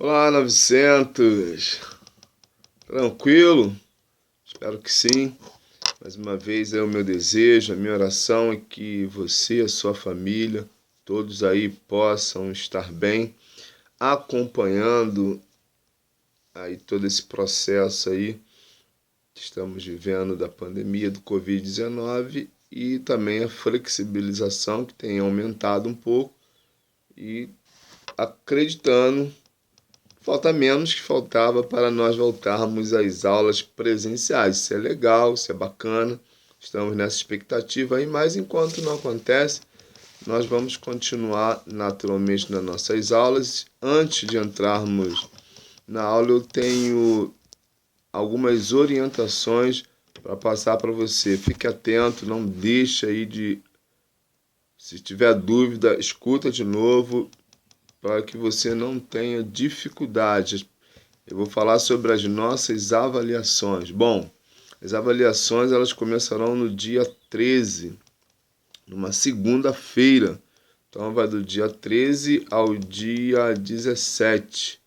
Olá, 900. Tranquilo? Espero que sim. Mais uma vez é o meu desejo, a minha oração é que você, a sua família, todos aí possam estar bem, acompanhando aí todo esse processo aí que estamos vivendo da pandemia do Covid-19 e também a flexibilização que tem aumentado um pouco e acreditando. Falta menos que faltava para nós voltarmos às aulas presenciais. Isso é legal, isso é bacana. Estamos nessa expectativa aí, mas enquanto não acontece, nós vamos continuar naturalmente nas nossas aulas. Antes de entrarmos na aula, eu tenho algumas orientações para passar para você. Fique atento, não deixe aí de. Se tiver dúvida, escuta de novo para que você não tenha dificuldades. Eu vou falar sobre as nossas avaliações. Bom, as avaliações elas começarão no dia 13, numa segunda-feira. Então vai do dia 13 ao dia 17,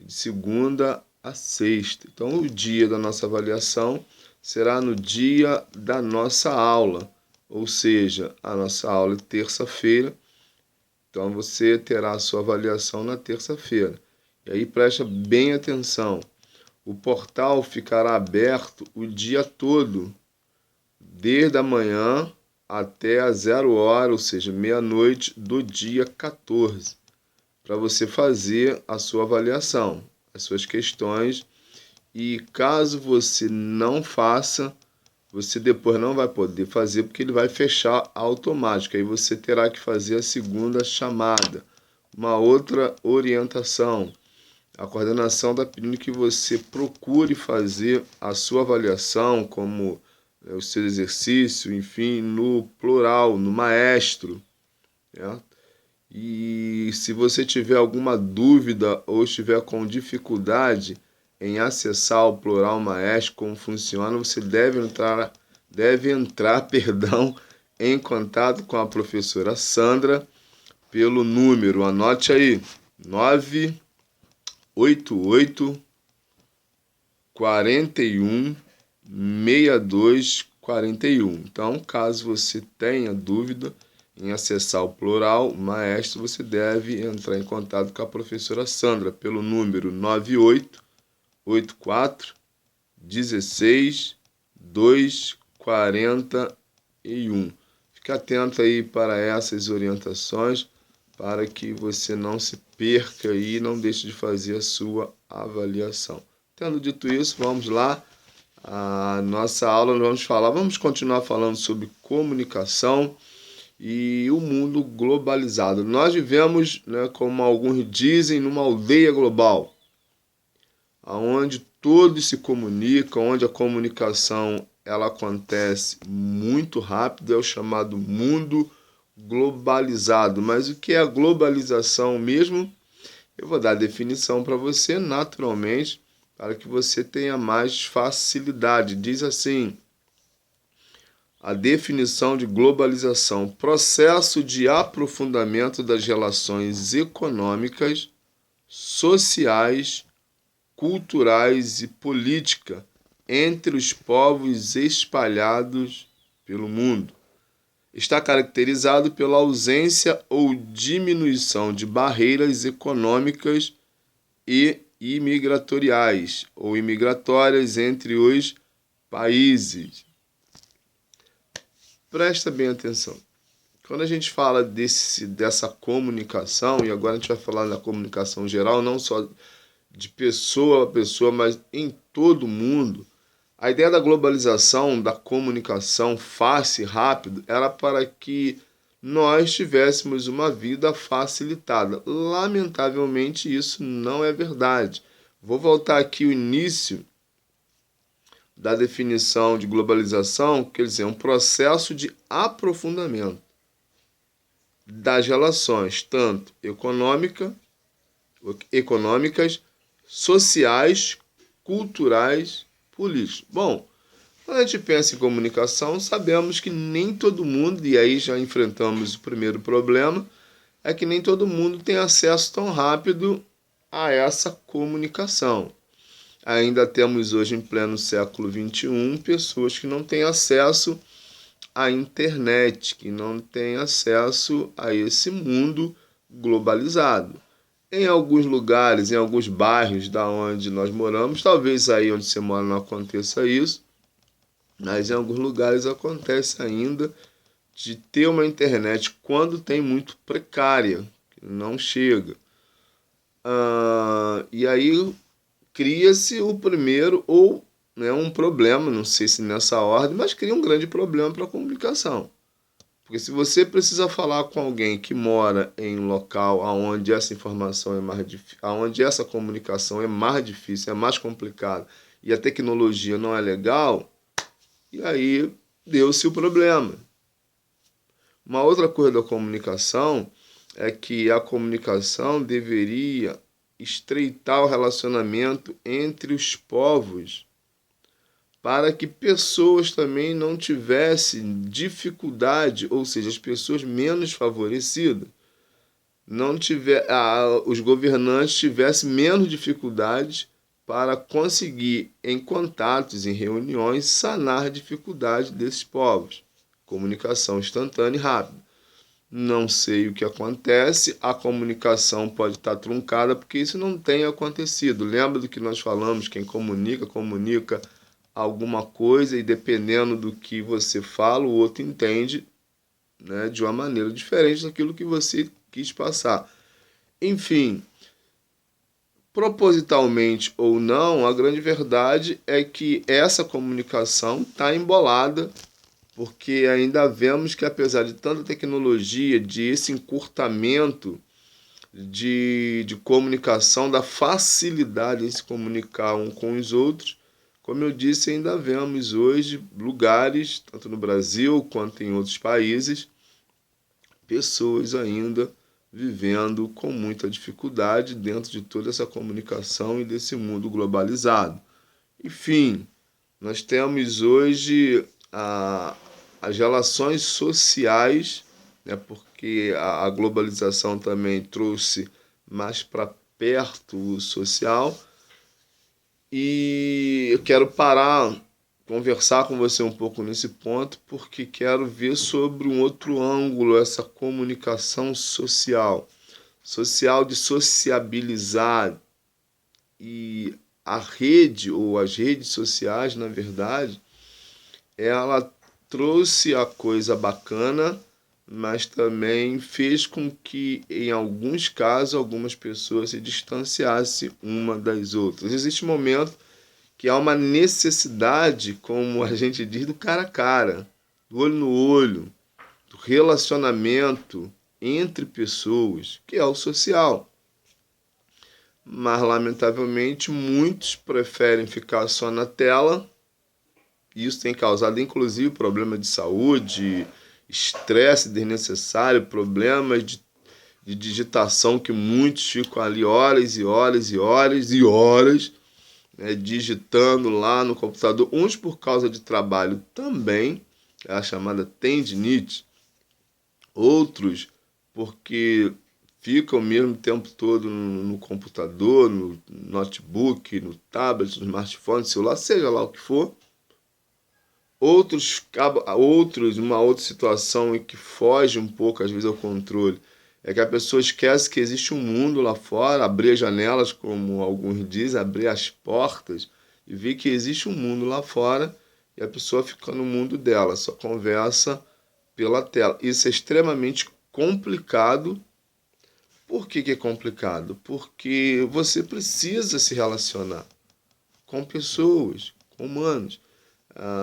de segunda a sexta. Então o dia da nossa avaliação será no dia da nossa aula, ou seja, a nossa aula é terça-feira. Então você terá a sua avaliação na terça-feira. E aí preste bem atenção. O portal ficará aberto o dia todo, desde a manhã até a 0 hora, ou seja, meia-noite do dia 14, para você fazer a sua avaliação, as suas questões. E caso você não faça, você depois não vai poder fazer porque ele vai fechar automático. Aí você terá que fazer a segunda chamada. Uma outra orientação. A coordenação está pedindo que você procure fazer a sua avaliação, como o seu exercício, enfim, no plural, no maestro. Né? E se você tiver alguma dúvida ou estiver com dificuldade em acessar o plural maestro, como funciona, você deve entrar, perdão, em contato com a professora Sandra pelo número, anote aí, 988 41 62 41. Então, caso você tenha dúvida em acessar o plural maestro, você deve entrar em contato com a professora Sandra pelo número 9884 16 241. Fique atento aí para essas orientações, para que você não se perca e não deixe de fazer a sua avaliação. Tendo dito isso, vamos lá. A nossa aula vamos continuar falando sobre comunicação e o mundo globalizado. Nós vivemos, né, como alguns dizem, numa aldeia global, onde todos se comunicam, onde a comunicação ela acontece muito rápido, é o chamado mundo globalizado. Mas o que é a globalização mesmo? Eu vou dar a definição para você, naturalmente, para que você tenha mais facilidade. Diz assim: a definição de globalização: processo de aprofundamento das relações econômicas, sociais, culturais e política entre os povos espalhados pelo mundo. Está caracterizado pela ausência ou diminuição de barreiras econômicas e imigratoriais ou imigratórias entre os países. Presta bem atenção. Quando a gente fala dessa comunicação, e agora a gente vai falar da comunicação geral, não só de pessoa a pessoa, mas em todo o mundo, a ideia da globalização, da comunicação fácil e rápido, era para que nós tivéssemos uma vida facilitada. Lamentavelmente, isso não é verdade. Vou voltar aqui ao início da definição de globalização, quer dizer, um processo de aprofundamento das relações, tanto econômicas, sociais, culturais, políticos. Bom, quando a gente pensa em comunicação, sabemos que nem todo mundo, e aí já enfrentamos o primeiro problema, é que nem todo mundo tem acesso tão rápido a essa comunicação. Ainda temos hoje, em pleno século XXI, pessoas que não têm acesso à internet, que não têm acesso a esse mundo globalizado. Em alguns lugares, em alguns bairros da onde nós moramos, talvez aí onde você mora não aconteça isso, mas em alguns lugares acontece ainda de ter uma internet quando tem muito precária, que não chega. E aí cria-se o primeiro, ou né, um problema, não sei se nessa ordem, mas cria um grande problema para a comunicação. Porque se você precisa falar com alguém que mora em um local onde essa informação é mais difícil, onde essa comunicação é mais difícil, é mais complicada, e a tecnologia não é legal, e aí deu-se o problema. Uma outra coisa da comunicação é que a comunicação deveria estreitar o relacionamento entre os povos para que pessoas também não tivessem dificuldade, ou seja, as pessoas menos favorecidas, não os governantes tivessem menos dificuldade para conseguir, em contatos, em reuniões, sanar a dificuldade desses povos. Comunicação instantânea e rápida. Não sei o que acontece, a comunicação pode estar truncada porque isso não tem acontecido. Lembra do que nós falamos? Quem comunica, comunica alguma coisa e dependendo do que você fala, o outro entende, né, de uma maneira diferente daquilo que você quis passar. Enfim, propositalmente ou não, a grande verdade é que essa comunicação está embolada porque ainda vemos que apesar de tanta tecnologia, de esse encurtamento de comunicação, da facilidade em se comunicar um com os outros, como eu disse, ainda vemos hoje lugares, tanto no Brasil quanto em outros países, pessoas ainda vivendo com muita dificuldade dentro de toda essa comunicação e desse mundo globalizado. Enfim, nós temos hoje as relações sociais, né, porque a globalização também trouxe mais para perto o social. E eu quero conversar com você um pouco nesse ponto, porque quero ver sobre um outro ângulo essa comunicação social. Social de sociabilizar. E a rede, ou as redes sociais, na verdade, ela trouxe a coisa bacana, mas também fez com que, em alguns casos, algumas pessoas se distanciassem uma das outras. Existe um momento que há uma necessidade, como a gente diz, do cara a cara, do olho no olho, do relacionamento entre pessoas, que é o social. Mas, lamentavelmente, muitos preferem ficar só na tela. Isso tem causado, inclusive, problema de saúde, estresse desnecessário, problemas de digitação, que muitos ficam ali horas e horas e horas e horas, né, digitando lá no computador. Uns por causa de trabalho também, é a chamada tendinite. Outros porque ficam mesmo o tempo todo no computador, no notebook, no tablet, no smartphone, celular, seja lá o que for. Outros, uma outra situação em que foge um pouco, às vezes, ao controle, é que a pessoa esquece que existe um mundo lá fora, abrir as janelas, como alguns dizem, abrir as portas, e ver que existe um mundo lá fora, e a pessoa fica no mundo dela, só conversa pela tela. Isso é extremamente complicado. Por que é complicado? Porque você precisa se relacionar com pessoas, com humanos.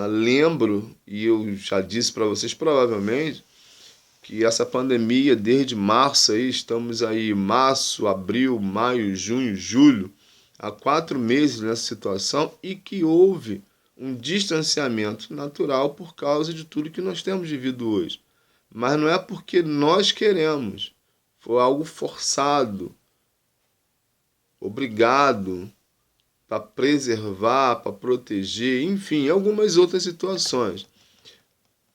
Lembro, e eu já disse para vocês provavelmente, que essa pandemia, desde março, aí, estamos aí março, abril, maio, junho, julho, há 4 meses nessa situação, e que houve um distanciamento natural por causa de tudo que nós temos vivido hoje. Mas não é porque nós queremos, foi algo forçado, obrigado, para preservar, para proteger, enfim, algumas outras situações.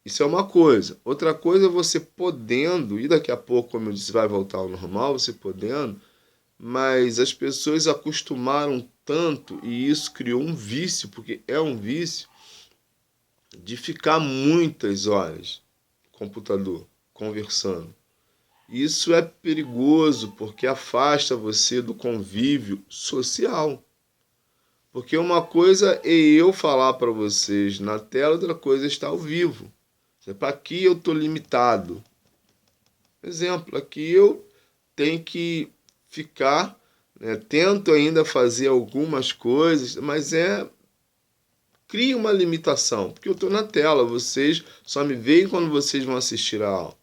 Isso é uma coisa. Outra coisa é você podendo, e daqui a pouco, como eu disse, vai voltar ao normal, você podendo mas as pessoas acostumaram tanto, e isso criou um vício, porque é um vício, de ficar muitas horas no computador, conversando. Isso é perigoso, porque afasta você do convívio social. Porque uma coisa é eu falar para vocês na tela, outra coisa é estar ao vivo. Aqui eu estou limitado. Exemplo, aqui eu tenho que ficar, né, tento ainda fazer algumas coisas, mas cria uma limitação, porque eu estou na tela, vocês só me veem quando vocês vão assistir a aula.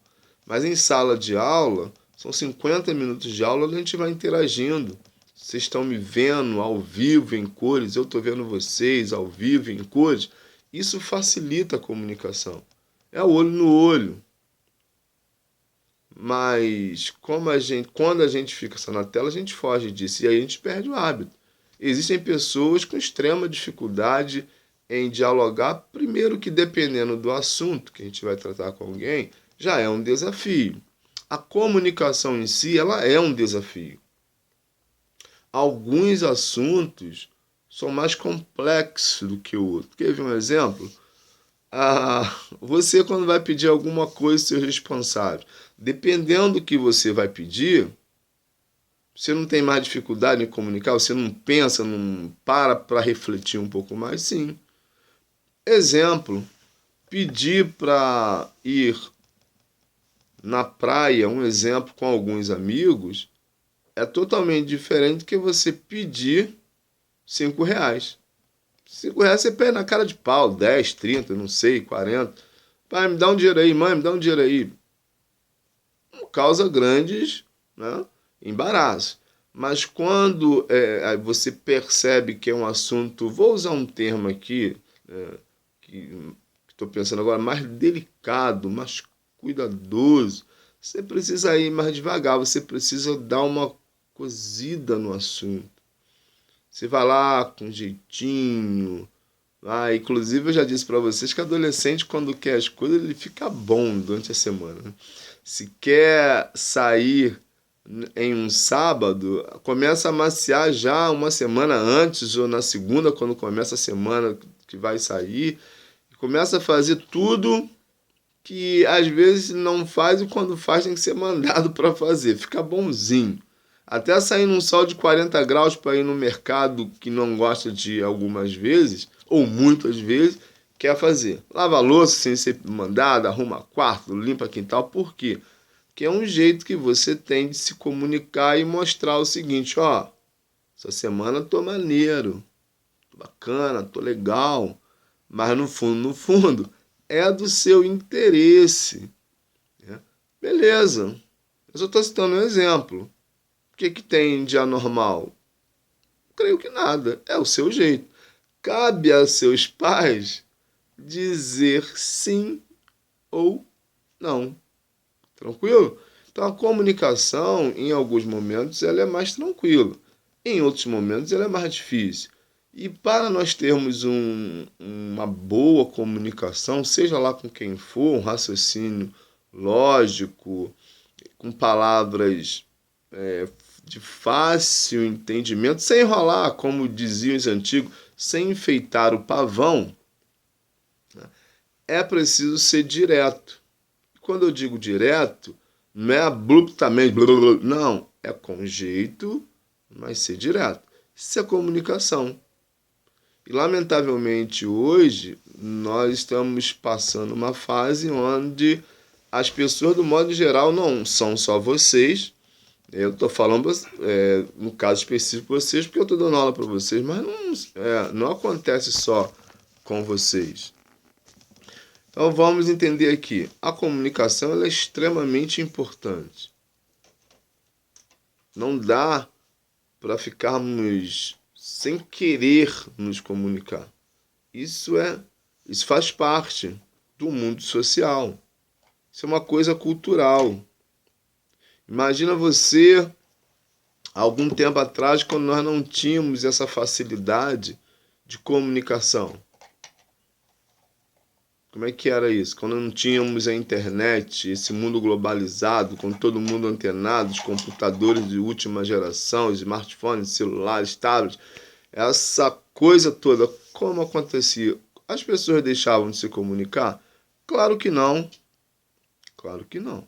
Mas em sala de aula, são 50 minutos de aula, a gente vai interagindo. Vocês estão me vendo ao vivo em cores, eu estou vendo vocês ao vivo em cores. Isso facilita a comunicação. É olho no olho. Mas quando a gente fica só na tela, a gente foge disso e aí a gente perde o hábito. Existem pessoas com extrema dificuldade em dialogar, primeiro que dependendo do assunto que a gente vai tratar com alguém, já é um desafio. A comunicação em si, ela é um desafio. Alguns assuntos são mais complexos do que o outro. Quer ver um exemplo? Você, quando vai pedir alguma coisa aos seus responsáveis, dependendo do que você vai pedir, você não tem mais dificuldade em comunicar, você não pensa, não para refletir um pouco mais? Sim. Exemplo, pedir para ir na praia, um exemplo com alguns amigos, é totalmente diferente do que você pedir R$ 5. R$ 5 você pede na cara de pau, 10, 30, não sei, 40. Pai, me dá um dinheiro aí, mãe, me dá um dinheiro aí. Causa grandes, né, embaraços. Mas quando você percebe que é um assunto, vou usar um termo aqui, que estou pensando agora, mais delicado, mais cuidadoso, você precisa ir mais devagar, você precisa dar uma cozida no assunto. Você vai lá com jeitinho. Inclusive eu já disse para vocês que adolescente, quando quer as coisas, ele fica bom durante a semana, né? Se quer sair em um sábado, começa a maciar já uma semana antes ou na segunda, quando começa a semana que vai sair. Começa a fazer tudo que às vezes não faz e quando faz tem que ser mandado para fazer. Fica bonzinho. Até sair num sol de 40 graus para ir no mercado que não gosta de algumas vezes, ou muitas vezes, quer fazer. Lava a louça sem ser mandado, arruma quarto, limpa quintal. Por quê? Porque é um jeito que você tem de se comunicar e mostrar o seguinte, ó, essa semana tô maneiro, tô bacana, tô legal, mas no fundo, é do seu interesse. Né? Beleza, eu só estou citando um exemplo. O que tem de anormal? Creio que nada, é o seu jeito. Cabe a seus pais dizer sim ou não. Tranquilo? Então a comunicação, em alguns momentos, ela é mais tranquila. Em outros momentos, ela é mais difícil. E para nós termos uma boa comunicação, seja lá com quem for, um raciocínio lógico, com palavras de fácil entendimento, sem enrolar, como diziam os antigos, sem enfeitar o pavão, é preciso ser direto. Quando eu digo direto, não é abruptamente, não, é com jeito, mas ser direto. Isso é comunicação. E, lamentavelmente, hoje, nós estamos passando uma fase onde as pessoas, do modo geral, não são só vocês. Eu estou falando, no caso específico, vocês, porque eu estou dando aula para vocês, mas não acontece só com vocês. Então, vamos entender aqui. A comunicação ela é extremamente importante. Não dá para ficarmos sem querer nos comunicar. Isso faz parte do mundo social. Isso é uma coisa cultural. Imagina você, algum tempo atrás, quando nós não tínhamos essa facilidade de comunicação. Como é que era isso? Quando não tínhamos a internet, esse mundo globalizado, com todo mundo antenado, os computadores de última geração, os smartphones, celulares, tablets, essa coisa toda, como acontecia? As pessoas deixavam de se comunicar? Claro que não, claro que não.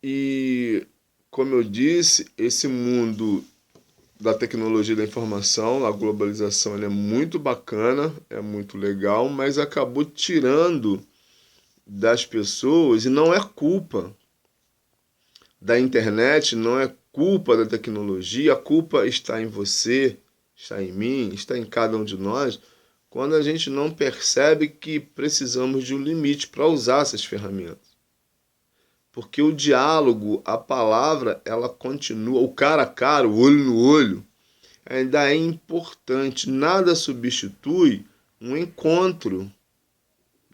E, como eu disse, esse mundo da tecnologia da informação, a globalização, ele é muito bacana, é muito legal, mas acabou tirando das pessoas, e não é culpa da internet, não é culpa da tecnologia, a culpa está em você, está em mim, está em cada um de nós, quando a gente não percebe que precisamos de um limite para usar essas ferramentas. Porque o diálogo, a palavra, ela continua, o cara a cara, o olho no olho, ainda é importante. Nada substitui um encontro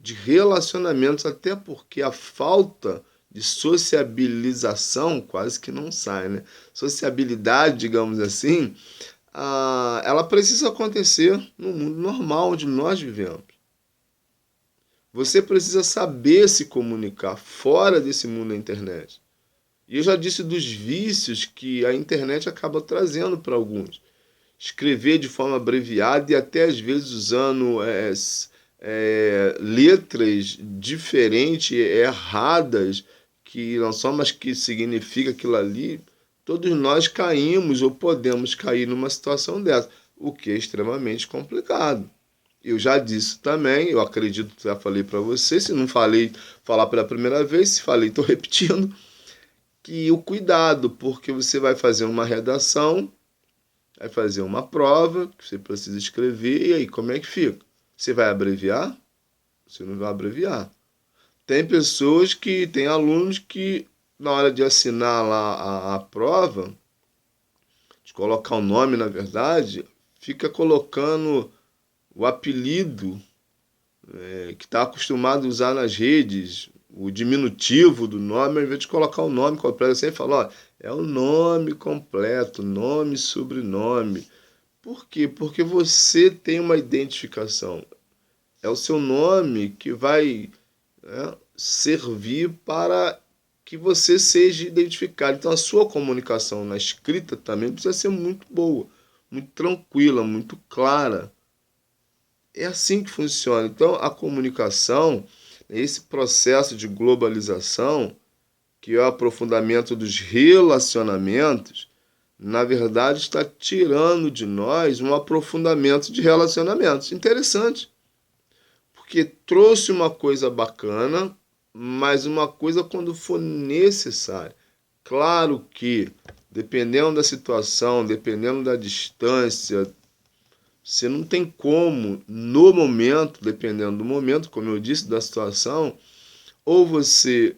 de relacionamentos, até porque a falta de sociabilização quase que não sai, né? Sociabilidade, digamos assim, ela precisa acontecer no mundo normal onde nós vivemos. Você precisa saber se comunicar fora desse mundo da internet. E eu já disse dos vícios que a internet acaba trazendo para alguns. Escrever de forma abreviada e até às vezes usando letras diferentes, erradas, que não são, mas que significa aquilo ali. Todos nós caímos ou podemos cair numa situação dessa, o que é extremamente complicado. Eu já disse também, eu acredito que já falei para você, se não falei, falar pela primeira vez, se falei, estou repetindo, que o cuidado, porque você vai fazer uma redação, vai fazer uma prova, que você precisa escrever, e aí como é que fica? Você vai abreviar? Você não vai abreviar. Tem pessoas que, tem alunos que, na hora de assinar lá a prova, de colocar o nome, na verdade, fica colocando o apelido que está acostumado a usar nas redes, o diminutivo do nome, ao invés de colocar o nome completo, você fala, ó, é o nome completo, nome e sobrenome. Por quê? Porque você tem uma identificação. É o seu nome que vai, né, servir para que você seja identificado. Então a sua comunicação na escrita também precisa ser muito boa, muito tranquila, muito clara. É assim que funciona. Então, a comunicação, esse processo de globalização, que é o aprofundamento dos relacionamentos, na verdade está tirando de nós um aprofundamento de relacionamentos. Interessante, porque trouxe uma coisa bacana, mas uma coisa quando for necessária. Claro que, dependendo da situação, dependendo da distância, você não tem como, no momento, dependendo do momento, como eu disse, da situação, ou você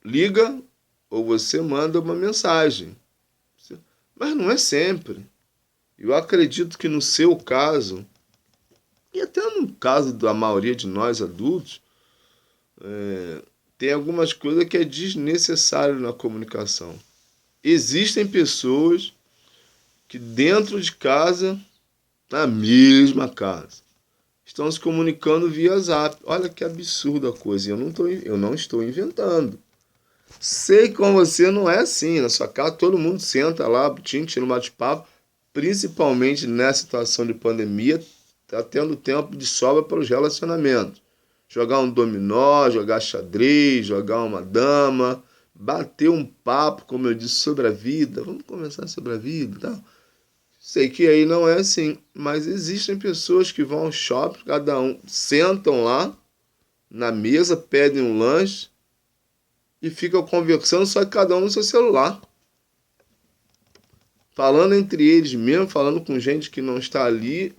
liga ou você manda uma mensagem. Mas não é sempre. Eu acredito que no seu caso, e até no caso da maioria de nós adultos, tem algumas coisas que é desnecessário na comunicação. Existem pessoas que dentro de casa, na mesma casa, estão se comunicando via Zap. Olha que absurda a coisa. Eu não estou inventando. Sei que com você não é assim. Na sua casa todo mundo senta lá, tira um bate-papo, principalmente nessa situação de pandemia, está tendo tempo de sobra para os relacionamentos. Jogar um dominó, jogar xadrez, jogar uma dama, bater um papo, como eu disse, sobre a vida. Vamos conversar sobre a vida e tal. Sei que aí não é assim, mas existem pessoas que vão ao shopping, cada um sentam lá na mesa, pedem um lanche e ficam conversando, só que cada um no seu celular. Falando entre eles mesmo, falando com gente que não está ali,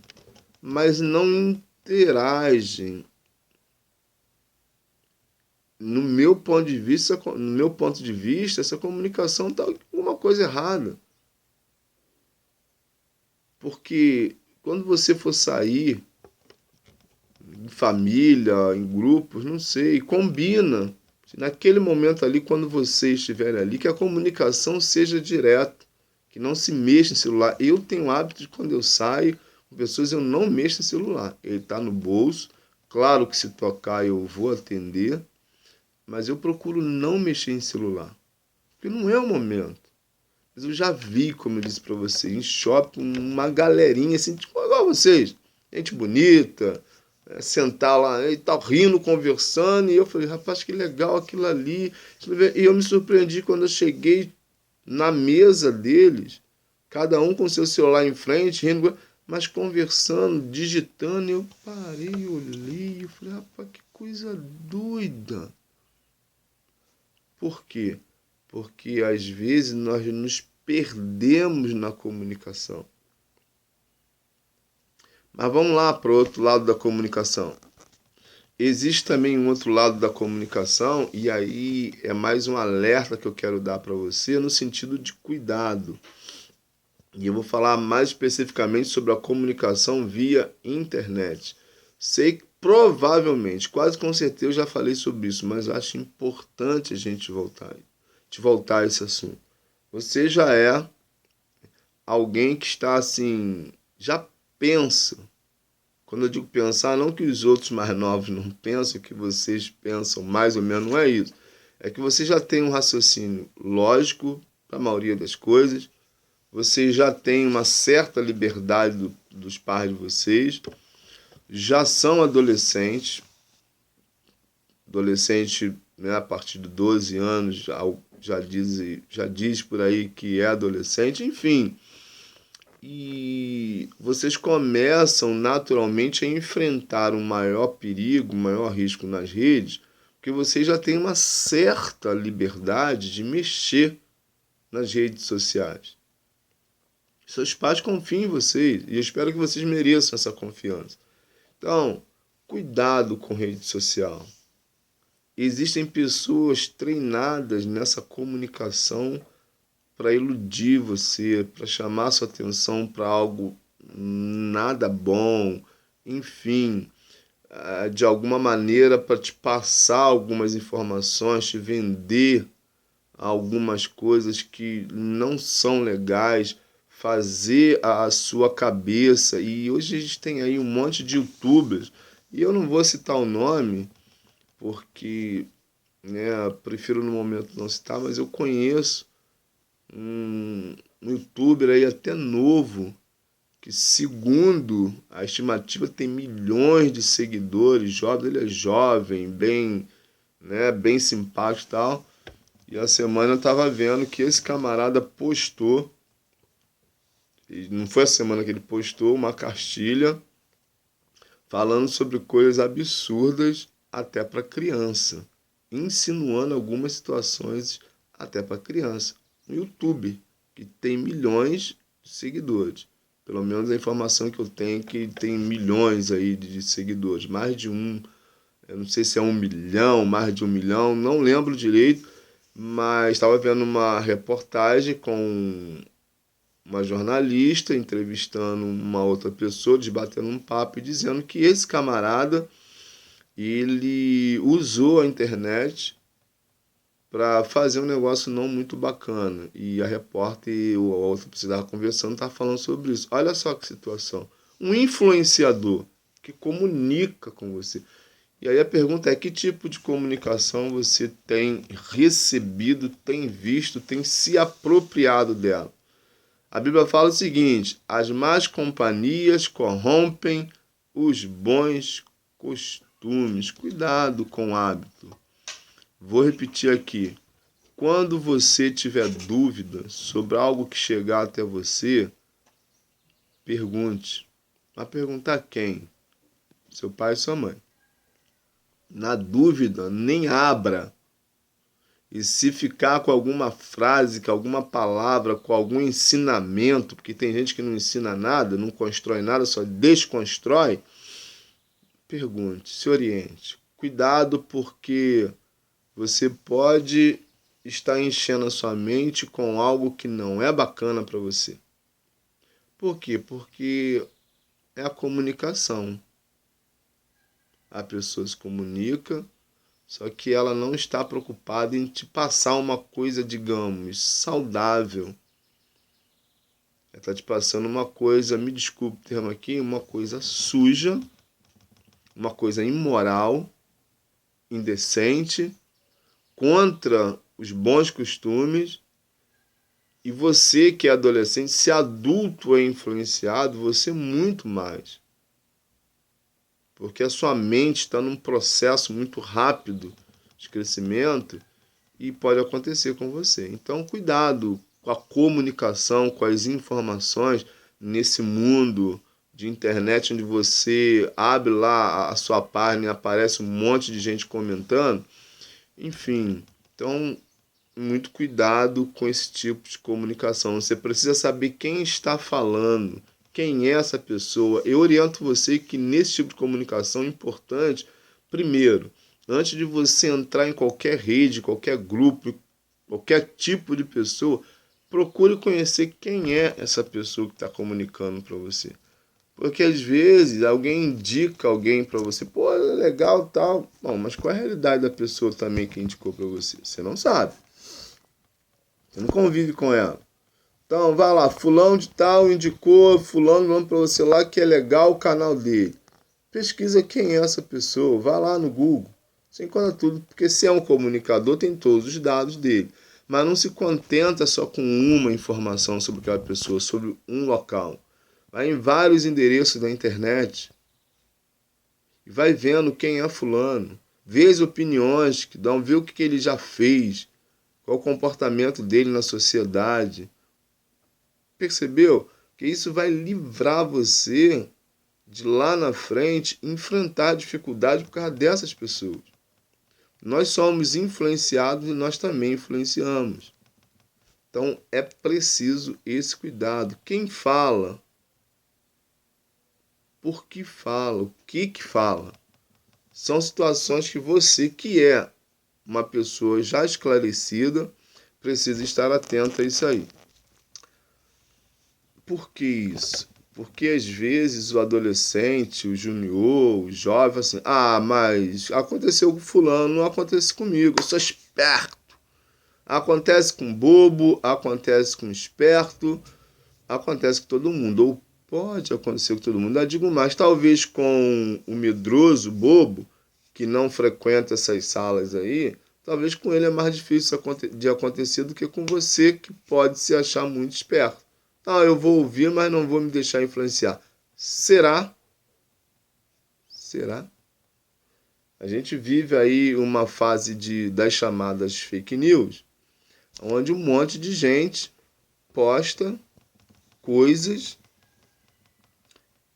mas não interagem. No meu ponto de vista, essa comunicação está alguma coisa errada. Porque quando você for sair em família, em grupos, não sei, combina. Naquele momento ali, quando você estiver ali, que a comunicação seja direta, que não se mexa em celular. Eu tenho o hábito de quando eu saio, Com pessoas eu não mexo em celular. Ele está no bolso. Claro que se tocar eu vou atender, mas eu procuro não mexer em celular. Porque não é o momento. Mas eu já vi, como eu disse para você, em shopping, uma galerinha assim, tipo, igual vocês. Gente bonita, sentar lá e tal, rindo, conversando. E eu falei, rapaz, que legal aquilo ali. E eu me surpreendi quando eu cheguei na mesa deles, cada um com seu celular em frente, rindo, mas conversando, digitando. E eu parei, olhei, eu falei, rapaz, que coisa doida. Por quê? Porque às vezes nós nos perdemos na comunicação. Mas vamos lá para o outro lado da comunicação. Existe também um outro lado da comunicação, e aí é mais um alerta que eu quero dar para você no sentido de cuidado. E eu vou falar mais especificamente sobre a comunicação via internet. Sei que provavelmente, quase com certeza eu já falei sobre isso, mas acho importante a gente voltar a esse assunto. Você já é alguém que está assim, já pensa. Quando eu digo pensar, não que os outros mais novos não pensam, que vocês pensam mais ou menos, não é isso. É que você já tem um raciocínio lógico para a maioria das coisas, você já tem uma certa liberdade dos pais de vocês, já são adolescentes, né, a partir de 12 anos já diz por aí que é adolescente, enfim. E vocês começam naturalmente a enfrentar um maior perigo, um maior risco nas redes, porque vocês já têm uma certa liberdade de mexer nas redes sociais. Seus pais confiam em vocês e eu espero que vocês mereçam essa confiança. Então, cuidado com rede social. Existem pessoas treinadas nessa comunicação para iludir você, para chamar sua atenção para algo nada bom, enfim, de alguma maneira para te passar algumas informações, te vender algumas coisas que não são legais, fazer a sua cabeça. E hoje a gente tem aí um monte de youtubers, e eu não vou citar o nome, porque prefiro no momento não citar, mas eu conheço um youtuber aí até novo, que segundo a estimativa tem milhões de seguidores, jovem, ele é jovem, bem simpático e tal. E a semana eu estava vendo que esse camarada postou, e não foi a semana que ele postou, uma cartilha falando sobre coisas absurdas até para criança, insinuando algumas situações até para criança. No YouTube, que tem milhões de seguidores. Pelo menos a informação que eu tenho é que tem milhões aí de seguidores, mais de um, eu não sei se é 1 milhão, mais de 1 milhão, não lembro direito, mas estava vendo uma reportagem com uma jornalista entrevistando uma outra pessoa, debatendo um papo e dizendo que esse camarada ele usou a internet para fazer um negócio não muito bacana. E a repórter e a outra pessoa estava conversando, estava falando sobre isso. Olha só que situação. Um influenciador que comunica com você. E aí a pergunta é: que tipo de comunicação você tem recebido, tem visto, tem se apropriado dela? A Bíblia fala o seguinte: as más companhias corrompem os bons costumes. Cuidado com o hábito. Vou repetir aqui. Quando você tiver dúvida sobre algo que chegar até você, pergunte. Mas perguntar quem? Seu pai e sua mãe. Na dúvida, nem abra. E se ficar com alguma frase, com alguma palavra, com algum ensinamento, porque tem gente que não ensina nada, não constrói nada, só desconstrói, pergunte, se oriente. Cuidado, porque você pode estar enchendo a sua mente com algo que não é bacana para você. Por quê? Porque é a comunicação. A pessoa se comunica, só que ela não está preocupada em te passar uma coisa, digamos, saudável. Está te passando uma coisa, me desculpe o termo aqui, uma coisa suja, uma coisa imoral, indecente, contra os bons costumes. E você que é adolescente, se adulto é influenciado, você muito mais. Porque a sua mente está num processo muito rápido de crescimento e pode acontecer com você. Então, cuidado com a comunicação, com as informações nesse mundo de internet, onde você abre lá a sua página e aparece um monte de gente comentando. Enfim, então, muito cuidado com esse tipo de comunicação. Você precisa saber quem está falando, quem é essa pessoa. Eu oriento você que nesse tipo de comunicação é importante, primeiro, antes de você entrar em qualquer rede, qualquer grupo, qualquer tipo de pessoa, procure conhecer quem é essa pessoa que está comunicando para você. Porque às vezes alguém indica alguém para você, pô, é legal tal. Bom, mas qual é a realidade da pessoa também que indicou para você? Você não sabe. Você não convive com ela. Então, vai lá, fulano de tal indicou fulano vamos para você lá que é legal o canal dele. Pesquisa quem é essa pessoa, vai lá no Google. Você encontra tudo, porque se é um comunicador, tem todos os dados dele. Mas não se contenta só com uma informação sobre aquela pessoa, sobre um local. Vai em vários endereços da internet e vai vendo quem é fulano. Vê as opiniões que dão, vê o que ele já fez, qual o comportamento dele na sociedade. Percebeu? Que isso vai livrar você de lá na frente enfrentar dificuldade por causa dessas pessoas. Nós somos influenciados e nós também influenciamos. Então é preciso esse cuidado. Quem fala, por que fala, o que fala, são situações que você, que é uma pessoa já esclarecida, precisa estar atento a isso aí. Por que isso? Porque às vezes o adolescente, o junior, o jovem, assim, mas aconteceu com fulano, não acontece comigo, eu sou esperto. Acontece com bobo, acontece com esperto, acontece com todo mundo. Ou pode acontecer com todo mundo. Eu digo mais, talvez com o medroso, bobo, que não frequenta essas salas aí, talvez com ele é mais difícil de acontecer do que com você, que pode se achar muito esperto. Eu vou ouvir, mas não vou me deixar influenciar. Será? Será? A gente vive aí uma fase das chamadas fake news, onde um monte de gente posta coisas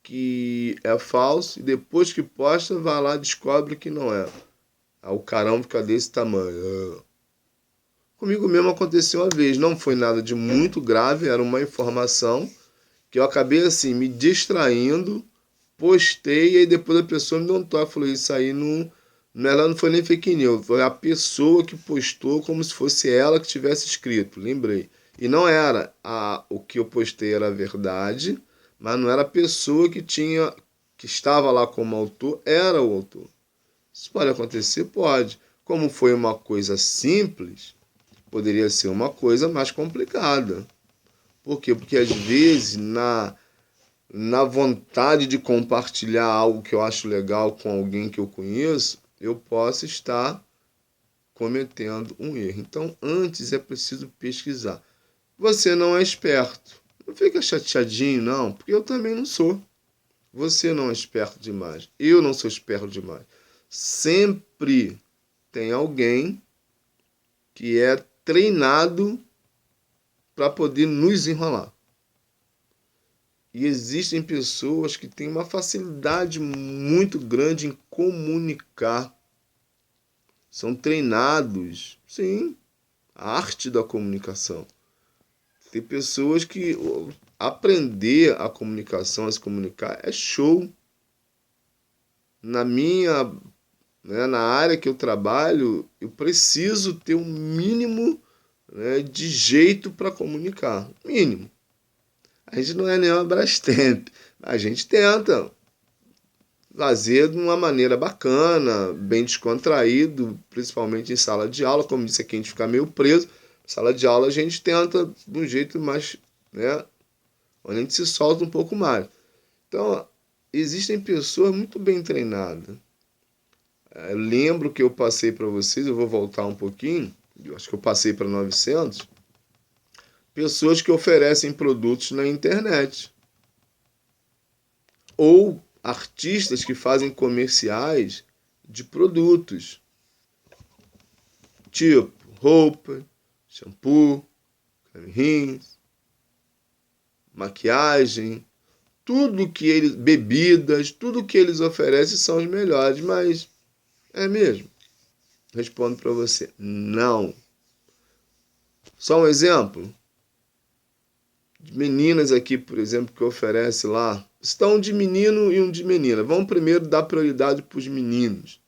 que é falso e depois que posta, vai lá e descobre que não é. O caramba fica desse tamanho. Comigo mesmo aconteceu uma vez, não foi nada de muito grave, era uma informação que eu acabei assim, me distraindo, postei, e aí depois a pessoa me deu um toque, falou, isso aí ela não foi nem fake news, foi a pessoa que postou como se fosse ela que tivesse escrito, lembrei. E não era, o que eu postei era verdade, mas não era a pessoa que estava lá como autor, era o autor. Isso pode acontecer? Pode. Como foi uma coisa simples, poderia ser uma coisa mais complicada. Por quê? Porque às vezes, na vontade de compartilhar algo que eu acho legal com alguém que eu conheço, eu posso estar cometendo um erro. Então, antes é preciso pesquisar. Você não é esperto. Não fica chateadinho, não, porque eu também não sou. Você não é esperto demais. Eu não sou esperto demais. Sempre tem alguém que é treinado para poder nos enrolar. E existem pessoas que têm uma facilidade muito grande em comunicar. São treinados, sim, a arte da comunicação. Tem pessoas que aprender a comunicação, a se comunicar, é show. Na área que eu trabalho, eu preciso ter um mínimo, né, de jeito para comunicar. Mínimo. A gente não é nenhuma Brastemp. A gente tenta fazer de uma maneira bacana, bem descontraído, principalmente em sala de aula. Como disse aqui, a gente fica meio preso. Sala de aula a gente tenta de um jeito mais, né, onde a gente se solta um pouco mais. Então, existem pessoas muito bem treinadas. Eu lembro que eu passei para vocês, eu vou voltar um pouquinho, eu acho que eu passei para 900, pessoas que oferecem produtos na internet. Ou artistas que fazem comerciais de produtos, tipo roupa, shampoo, creme rins, maquiagem, tudo que eles, bebidas, tudo que eles oferecem são os melhores, mas é mesmo? Respondo para você, não. Só um exemplo, de meninas aqui, por exemplo, que oferece lá, estão um de menino e um de menina. Vamos primeiro dar prioridade para os meninos.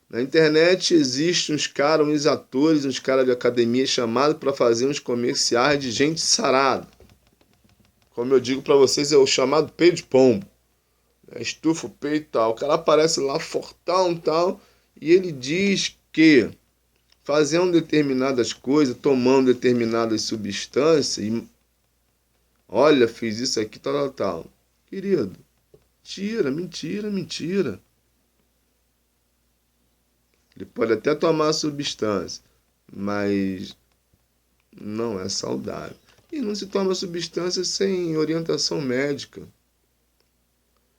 Na internet existem uns atores, uns caras de academia chamados para fazer uns comerciais de gente sarada. Como eu digo para vocês, é o chamado peito de pombo. Estufa o peito e tal. O cara aparece lá fortão e tal, e ele diz que fazendo determinadas coisas, tomando determinadas substâncias, e olha, fiz isso aqui, tal. Querido, mentira. Ele pode até tomar a substância, mas não é saudável. E não se toma substância sem orientação médica.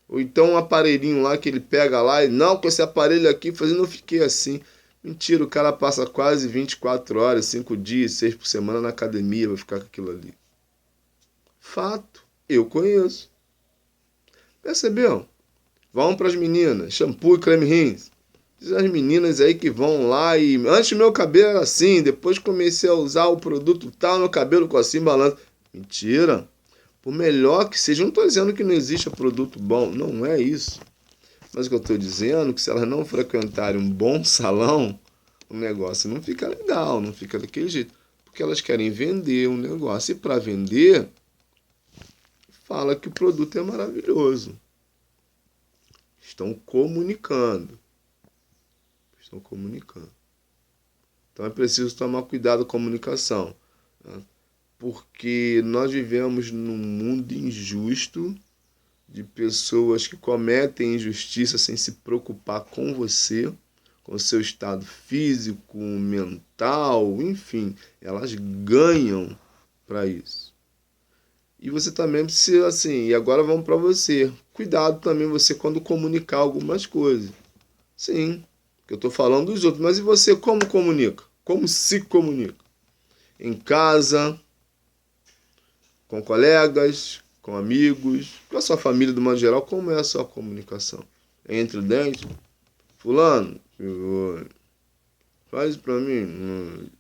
Ou então um aparelhinho lá que ele pega lá e não, com esse aparelho aqui fazendo eu fiquei assim. Mentira, o cara passa quase 24 horas, 5 dias, 6 por semana na academia, vai ficar com aquilo ali. Fato, eu conheço. Percebeu? Vão para as meninas, shampoo e creme rins. As meninas aí que vão lá e... Antes meu cabelo era assim, depois comecei a usar o produto tal, meu cabelo com assim balança. Mentira. Por melhor que seja, não estou dizendo que não existe produto bom, não é isso. Mas o que eu estou dizendo é que se elas não frequentarem um bom salão, o negócio não fica legal, não fica daquele jeito. Porque elas querem vender um negócio. E para vender, fala que o produto é maravilhoso. Estão comunicando. Então é preciso tomar cuidado com a comunicação. Né? Porque nós vivemos num mundo injusto de pessoas que cometem injustiça sem se preocupar com você, com o seu estado físico, mental, enfim, elas ganham para isso. E você também precisa, assim, e agora vamos para você. Cuidado também você quando comunicar algumas coisas. Sim, porque eu estou falando dos outros, mas e você como comunica? Como se comunica? Em casa, com colegas, com amigos, com a sua família de modo geral, como é a sua comunicação? Entre dentes, fulano, faz para mim,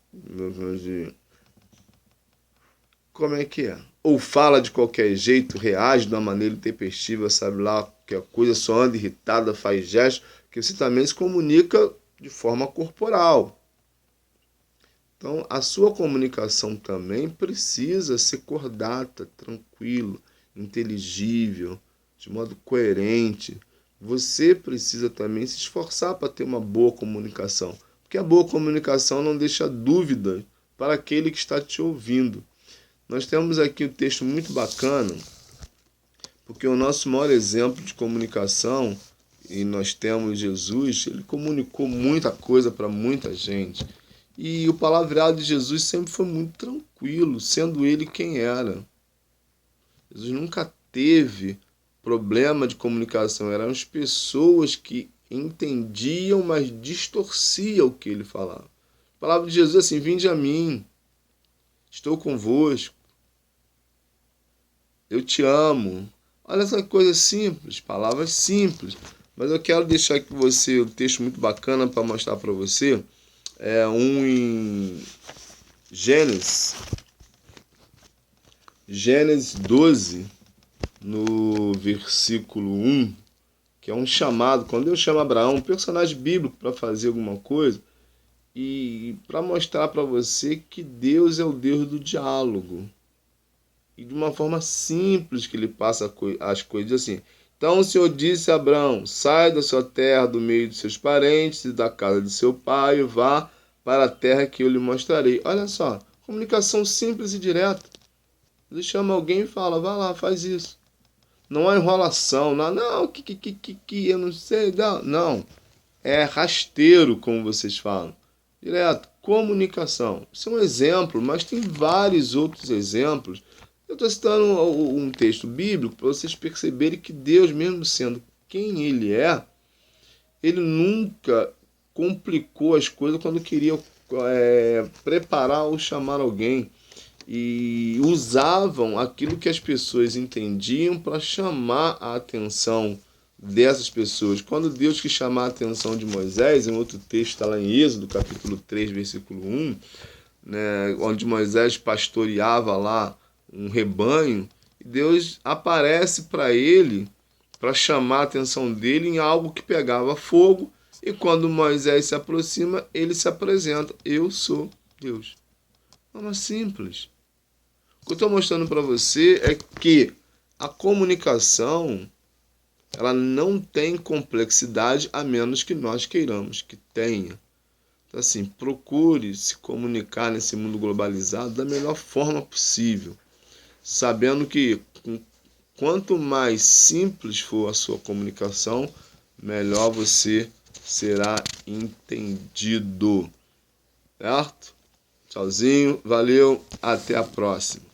como é que é? Ou fala de qualquer jeito, reage de uma maneira intempestiva, sabe lá, que a coisa só anda irritada, faz gestos, que você também se comunica de forma corporal. Então, a sua comunicação também precisa ser cordata, tranquilo, inteligível, de modo coerente. Você precisa também se esforçar para ter uma boa comunicação, porque a boa comunicação não deixa dúvida para aquele que está te ouvindo. Nós temos aqui um texto muito bacana, porque o nosso maior exemplo de comunicação, e nós temos Jesus, ele comunicou muita coisa para muita gente. E o palavreado de Jesus sempre foi muito tranquilo, sendo ele quem era. Jesus nunca teve problema de comunicação, eram as pessoas que entendiam, mas distorciam o que ele falava. A palavra de Jesus é assim, vinde a mim, estou convosco, eu te amo. Olha essa coisa simples, palavras simples. Mas eu quero deixar aqui você um texto muito bacana para mostrar para você. É um em Gênesis 12, no versículo 1, que é um chamado. Quando Deus chama Abraão, um personagem bíblico, para fazer alguma coisa, e para mostrar para você que Deus é o Deus do diálogo. E de uma forma simples que ele passa as coisas assim. Então o Senhor disse a Abraão, sai da sua terra, do meio de seus parentes e da casa de seu pai, e vá para a terra que eu lhe mostrarei. Olha só, comunicação simples e direta. Ele chama alguém e fala, vai lá, faz isso. Não há enrolação, não, eu não sei, não. É rasteiro, como vocês falam. Direto, comunicação. Isso é um exemplo, mas tem vários outros exemplos. Eu estou citando um texto bíblico para vocês perceberem que Deus, mesmo sendo quem Ele é, Ele nunca complicou as coisas quando queria preparar ou chamar alguém. E usavam aquilo que as pessoas entendiam para chamar a atenção dessas pessoas. Quando Deus quis chamar a atenção de Moisés, em outro texto está lá em Êxodo, capítulo 3, versículo 1, né, onde Moisés pastoreava lá um rebanho, e Deus aparece para ele, para chamar a atenção dele em algo que pegava fogo, e quando Moisés se aproxima, ele se apresenta, eu sou Deus. Forma simples. O que eu estou mostrando para você é que a comunicação ela não tem complexidade a menos que nós queiramos que tenha. Então, assim, procure se comunicar nesse mundo globalizado da melhor forma possível, sabendo que quanto mais simples for a sua comunicação, melhor você será entendido. Certo? Tchauzinho, valeu, até a próxima.